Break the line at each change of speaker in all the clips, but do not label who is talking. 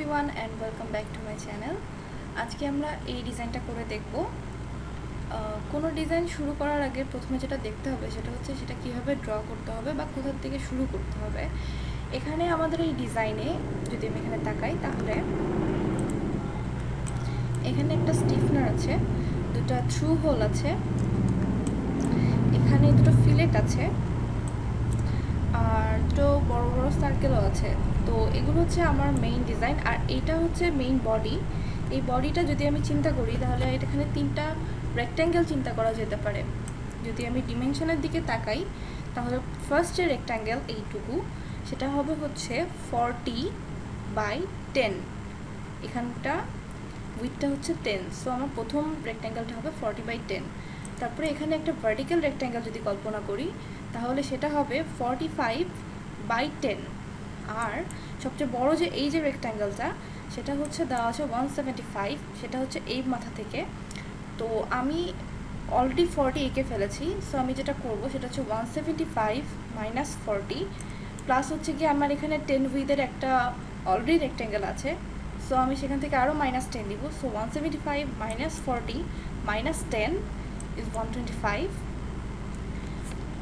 Everyone and welcome back to my channel. আজকে আমরা এই ডিজাইনটা করে দেখব। কোনো ডিজাইন শুরু করার আগে প্রথমে যেটা দেখতে হবে সেটা হচ্ছে সেটা কীভাবে ড্র করতে হবে বা কোথা থেকে শুরু করতে হবে। এখানে আমাদের এই ডিজাইনে যদি আমি এখানে তাকাই তাহলে এখানে একটা স্টিফনার আছে, দুটো থ্রু হোল আছে, এখানে দুটো ফিলেট আছে আর দুটো বড় বড় সার্কেলও আছে। তো এগুলো হচ্ছে আমার মেইন ডিজাইন আর এইটা হচ্ছে মেইন বডি। এই বডিটা যদি আমি চিন্তা করি তাহলে এখানে তিনটা রেক্ট্যাঙ্গেল চিন্তা করা যেতে পারে। যদি আমি ডিমেনশনের দিকে তাকাই তাহলে ফার্স্ট যে রেক্ট্যাঙ্গেল এইটুকু সেটা হবে হচ্ছে 40/10, এখানটা উইথটা হচ্ছে 10, সো আমার প্রথম রেক্ট্যাঙ্গেলটা হবে 40/10। তারপরে এখানে একটা ভার্টিক্যাল রেক্ট্যাঙ্গেল যদি কল্পনা করি তাহলে সেটা হবে 45/10। আর সবচেয়ে বড় যে এই যে রেক্ট্যাঙ্গেলটা সেটা হচ্ছে দেওয়া আছে 175, সেটা হচ্ছে এই মাথা থেকে। তো আমি অলরেডি 40 এঁকে ফেলেছি, সো আমি যেটা করব সেটা হচ্ছে 175 মাইনাস 40 প্লাস হচ্ছে কি আমার এখানে 10 উইথের একটা অলরেডি রেক্ট্যাঙ্গেল আছে, সো আমি সেখান থেকে আরও -10 দিব। So 175 minus 40 minus 10 is 125।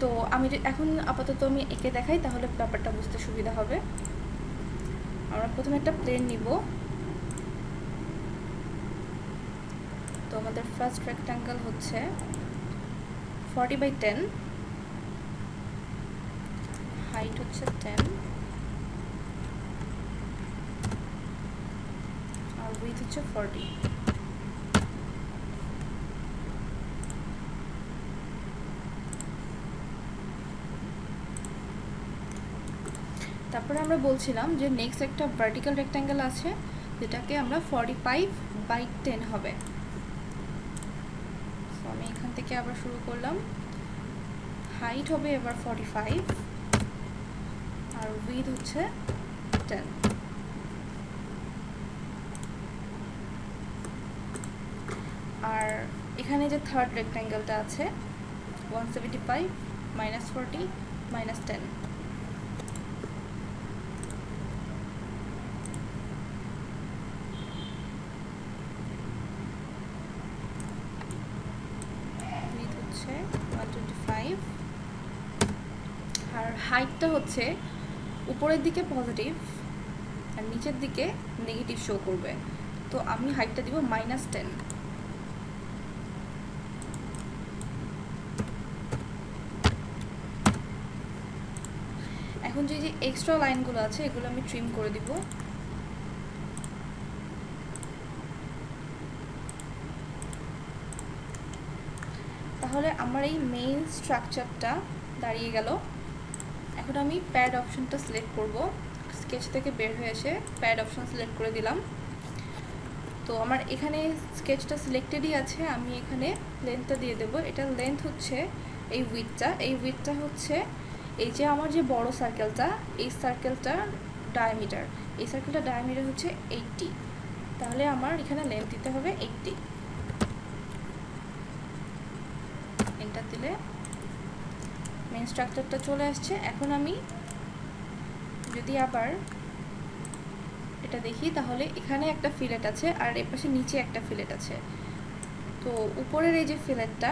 তো আমি এখন আপাতত আমি এঁকে দেখাই তাহলে ব্যাপারটা বুঝতে সুবিধা হবে। আমরা প্রথমে একটা প্লেন নিব। তো আমাদের ফার্স্ট রেক্ট্যাঙ্গেল হচ্ছে 40/10, হাইট হচ্ছে 10 আর উইথ হচ্ছে 40। তারপরে আমরা বলছিলাম যে নেক্সট একটা ভার্টিক্যাল রেক্ট্যাঙ্গেল আছে যেটাকে আমরা 45/10 হবে। সো আমি এখান থেকে আবার শুরু করলাম। হাইট হবে এবার 45 আর উইথ হচ্ছে 10। আর এখানে যে থার্ড রেক্ট্যাঙ্গেলটা আছে 175 মাইনাস 40 মাইনাস 10। হচ্ছে 125 আর হাইটটা হচ্ছে উপরের দিকে পজিটিভ আর নিচের দিকে নেগেটিভ শো করবে। তো আমি হাইটটা দিব -10। এখন যে এক্সট্রা লাইনগুলো আছে এগুলো আমি ট্রিম করে দিব। তাহলে আমার এই মেইন স্ট্রাকচারটা দাঁড়িয়ে গেল। এখন আমি প্যাড অপশনটা সিলেক্ট করব। স্কেচ থেকে বের হয়ে এসে প্যাড অপশন সিলেক্ট করে দিলাম। তো আমার এখানে স্কেচটা সিলেক্টেডই আছে, আমি এখানে লেন্থটা দিয়ে দেবো। এটার লেন্থ হচ্ছে এই উইথটা হচ্ছে এই যে আমার যে বড় সার্কেলটা, এই সার্কেলটার ডায়ামিটার, এই সার্কেলটার ডায়ামিটার হচ্ছে 80। তাহলে আমার এখানে লেন্থ দিতে হবে 80। এন্টার দিলে মেইন স্ট্রাকচারটা চলে আসছে। এখন আমি যদি আবার এটা দেখি তাহলে এখানে একটা ফিলেট আছে আর এর পাশে নিচে একটা ফিলেট আছে। তো উপরের এই যে ফিলেটটা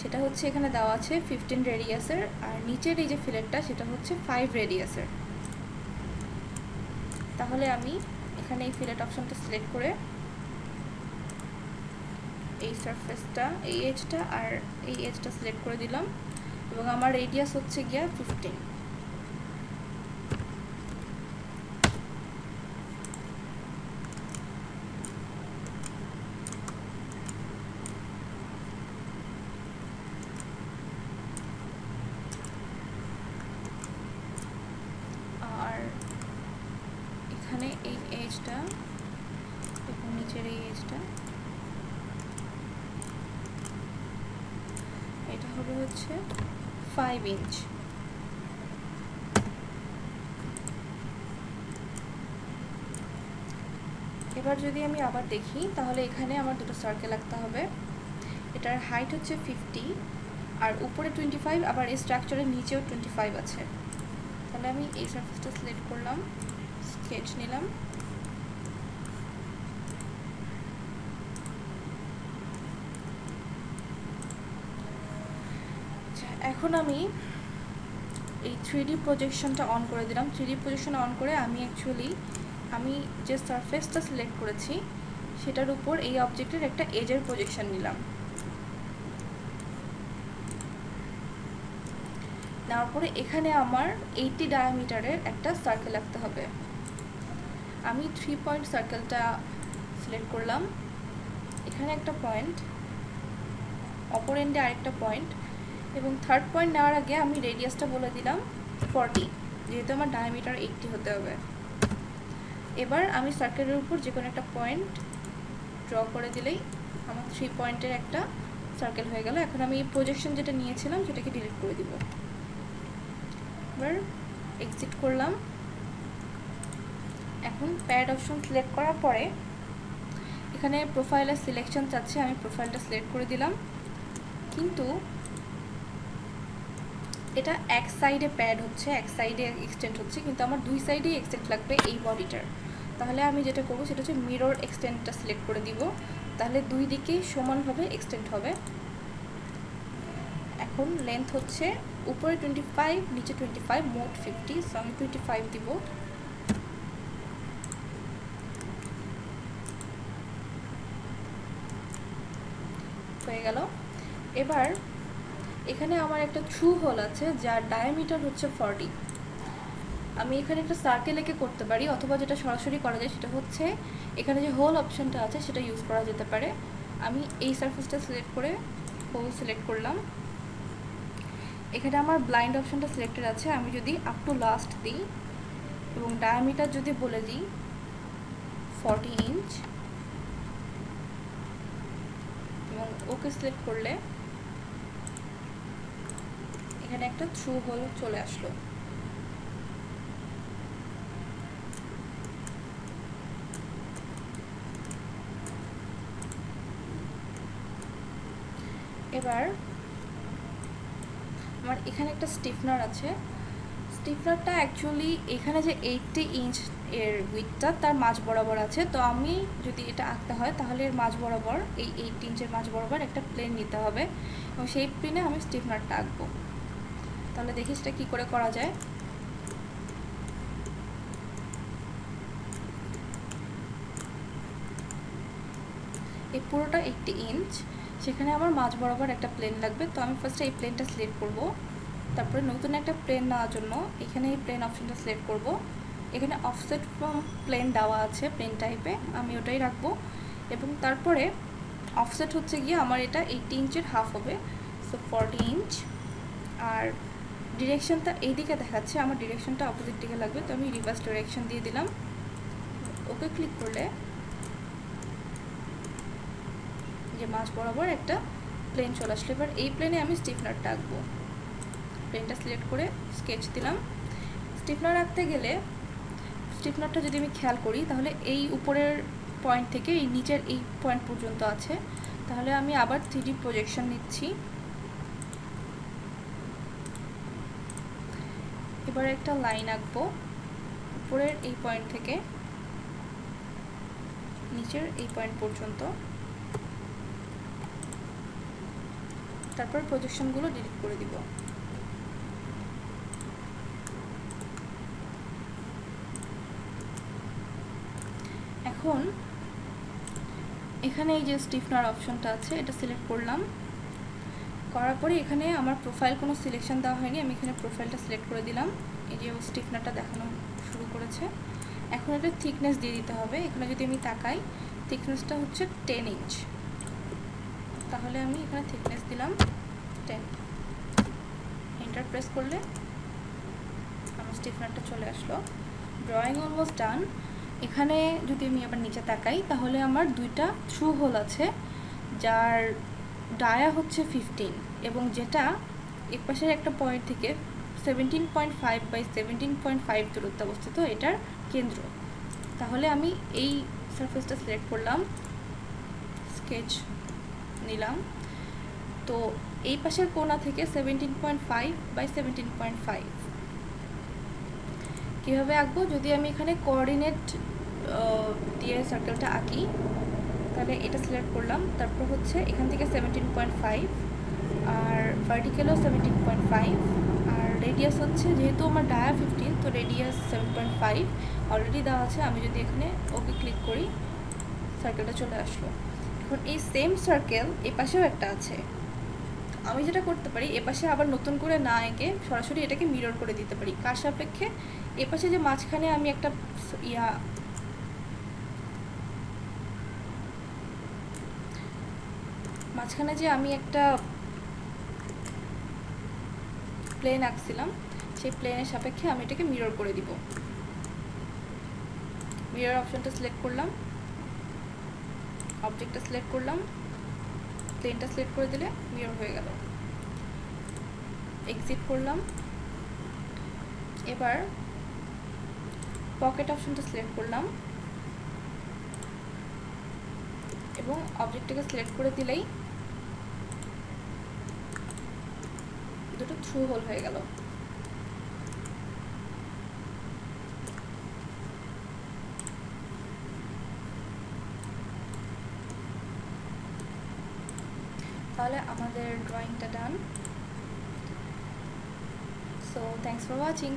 সেটা হচ্ছে এখানে দেওয়া আছে 15 রেডিয়াসের আর নিচের এই যে ফিলেটটা সেটা হচ্ছে 5 রেডিয়াসের। তাহলে আমি এখানে এই ফিলেট অপশনটা সিলেক্ট করে এই সারফেসটা, এই এজটা আর এই এজটা সিলেক্ট করে দিলাম এবং আমার রেডিয়াস হচ্ছে গিয়া 15। আর এখানে এই এজটা এবং নিচের এই এজটা এটা হবে হচ্ছে 5 ইঞ্চ। এবার যদি আমি আবার দেখি তাহলে এখানে আমার দুটো সার্কেল আঁকতে হবে। এটার হাইট হচ্ছে 50 আর উপরে 25, আবার এই স্ট্রাকচারের নিচেও 25 আছে। তাহলে আমি এই সারফেসটা সিলেক্ট করলাম, স্কেচ নিলাম এখন আমি এই 3D প্রজেকশনটা অন করে দিলাম। 3D প্রজেকশন অন করে আমি যে সারফেসটা সিলেক্ট করেছি সেটার উপর এই অবজেক্টের একটা এজের প্রজেকশন নিলাম। নেওয়ার পরে এখানে আমার 80 ডায়ামিটারের একটা সার্কেল আঁকতে হবে। আমি 3 পয়েন্ট সার্কেলটা সিলেক্ট করলাম। এখানে একটা পয়েন্ট, অপর এন্ডে আরেকটা পয়েন্ট, এবং থার্ড পয়েন্ট নেওয়ার আগে আমি রেডিয়াসটা বলে দিলাম 40, যেহেতু আমার ডায়ামিটার 80 হতে হবে। এবার আমি সার্কেলের উপর যে কোনো একটা পয়েন্ট ড্র করে দিলেই আমার 3 পয়েন্টের একটা সার্কেল হয়ে গেল। এখন আমি এই প্রজেকশন যেটা নিয়েছিলাম সেটাকে ডিলিট করে দিব। এবার এক্সিট করলাম। এখন প্যাড অপশন সিলেক্ট করার পরে এখানে প্রোফাইলের সিলেকশন চাচ্ছে, আমি প্রোফাইলটা সিলেক্ট করে দিলাম। কিন্তু এটা এক সাইডে প্যাড হচ্ছে, এক সাইডে এক্সটেন্ড হচ্ছে, কিন্তু আমার দুই সাইডেই এক্সটেন্ড লাগবে এই বডিটার। তাহলে আমি যেটা করবো সেটা হচ্ছে মিরর এক্সটেন্ডটা সিলেক্ট করে দিব, তাহলে দুই দিকেই সমানভাবে এক্সটেন্ড হবে। এখন লেন্থ হচ্ছে উপরে 25, নিচে 25, মোট 50, সো আমি 25 দিব। হয়ে গেল। এবার এখানে আমার একটা থ্রু হোল আছে যার ডায়ামিটার হচ্ছে 40। আমি এখানে একটা সার্কেল এঁকে করতে পারি, অথবা যেটা সরাসরি করা যায় সেটা হচ্ছে এখানে যে হোল অপশনটা আছে সেটা ইউজ করা যেতে পারে। আমি এই সারফেসটা সিলেক্ট করে হোল সিলেক্ট করলাম। এখানে আমার ব্লাইন্ড অপশনটা সিলেক্টেড আছে, আমি যদি আপ টু লাস্ট দিই এবং ডায়ামিটার যদি বলে দিই 40 ইঞ্চ এবং ওকে সিলেক্ট করলে এখানে একটা থ্রু হোল চলে আসলো। এবার আমার এখানে একটা স্টিফনার আছে। স্টিফনারটা অ্যাকচুয়ালি এখানে যে 80 ইঞ্চ এর উইথটা তার মাঝ বরাবর আছে, তো আমি যদি এটা আঁকতে হয় তাহলে এর মাঝ বরাবর এই 80 ইঞ্চের মাঝ বরাবর একটা প্লেন নিতে হবে এবং সেই প্লেনে আমি স্টিফনারটা আঁকবো। তাহলে দেখি সেটা কী করে করা যায়। এই পুরোটা 80 ইঞ্চ, সেখানে আমার মাঝ বরাবর একটা প্লেন লাগবে, তো আমি ফার্স্টে এই প্লেনটা সিলেক্ট করব। তারপরে নতুন একটা প্লেন নেওয়ার জন্য এখানে এই প্লেন অপশনটা সিলেক্ট করব। এখানে অফসেট ফ্রম প্লেন দেওয়া আছে প্লেন টাইপে, আমি ওটাই রাখবো। এবং তারপরে অফসেট হচ্ছে গিয়ে আমার এটা 80 ইঞ্চের হাফ হবে, সো 40 ইঞ্চ। আর ডিরেকশনটা এই দিকে দেখাচ্ছে, আমার ডিরেকশনটা অপোজিট দিকে লাগবে, তো আমি রিভার্স ডিরেকশন দিয়ে দিলাম। ওকে ক্লিক করলে যে মাঝ বরাবর একটা প্লেন চলে আসলো। এবার এই প্লেনে আমি স্টিফনারটা আঁকবো। প্লেনটা সিলেক্ট করে স্কেচ দিলাম। স্টিফনার আঁকতে গেলে স্টিফনারটা যদি আমি খেয়াল করি তাহলে এই উপরের পয়েন্ট থেকে এই নিচের এই পয়েন্ট পর্যন্ত আছে, তাহলে আমি আবার 3D প্রজেকশন নিচ্ছি। এবার একটা লাইন আঁকবো উপরের এই পয়েন্ট থেকে নিচের এই পয়েন্ট পর্যন্ত, তারপর প্রজেকশনগুলো ডিলিট করে দিব। এখন এখানে এই যে স্টিফনার অপশনটা আছে এটা সিলেক্ট করলাম। করার পরে এখানে আমার প্রোফাইল কোনো সিলেকশন দেওয়া হয়নি, আমি এখানে প্রোফাইলটা সিলেক্ট করে দিলাম। এই যে স্টিফনারটা দেখানো শুরু করেছে। এখন এটা থিকনেস দিয়ে দিতে হবে। এখানে যদি আমি তাকাই থিকনেসটা হচ্ছে 10 ইঞ্চ, তাহলে আমি এখানে থিকনেস দিলাম 10। এন্টার প্রেস করলে আমার স্টিফনারটা চলে আসলো। Drawing almost done. এখানে যদি আমি আবার নিচে তাকাই তাহলে আমার দুইটা থ্রু হোল আছে যার ডায়া হচ্ছে 15 এবং যেটা এক পাশের একটা পয়েন্ট থেকে 17.5 বাই 17.5 দূরত্বে অবস্থিত এটার কেন্দ্র। তাহলে আমি এই সারফেসটা সিলেক্ট করলাম, স্কেচ নিলাম। তো এই পাশের কোণা থেকে 17.5 বাই 17.5 কীভাবে আঁকবো, যদি আমি এখানে কোঅর্ডিনেট দিয়ে সার্কেলটা আঁকি তাহলে এটা সিলেক্ট করলাম। তারপর হচ্ছে এখান থেকে 17.5 আর ভার্টিক্যালও 17.5, আর রেডিয়াস হচ্ছে, যেহেতু আমার ডায়া 15, তো রেডিয়াস 7.5 অলরেডি দেওয়া আছে। আমি যদি এখানে ওকে ক্লিক করি, সার্কেলটা চলে আসলো। এখন এই সেম সার্কেল এ পাশেও একটা আছে। আমি যেটা করতে পারি, এ পাশে আবার নতুন করে না এঁকে সরাসরি এটাকে মিরর করে দিতে পারি। কার সাপেক্ষে? এ পাশে যে মাঝখানে আমি একটা মাঝখানে যে আমি একটা প্লেন আঁকছিলাম, সেই প্লেনের সাপেক্ষে আমি এটাকে মিরর করে দিব। মিরর অপশনটা সিলেক্ট করলাম, অবজেক্টটা সিলেক্ট করলাম, প্লেনটা সিলেক্ট করে দিলে মিরর হয়ে গেল। এক্সিট করলাম। এবার পকেট অপশনটা সিলেক্ট করলাম এবং অবজেক্টটাকে সিলেক্ট করে দিলেই দুটো থ্রু হোল হয়ে গেল। তাহলে আমাদের ড্রয়িংটা done. So thanks for watching.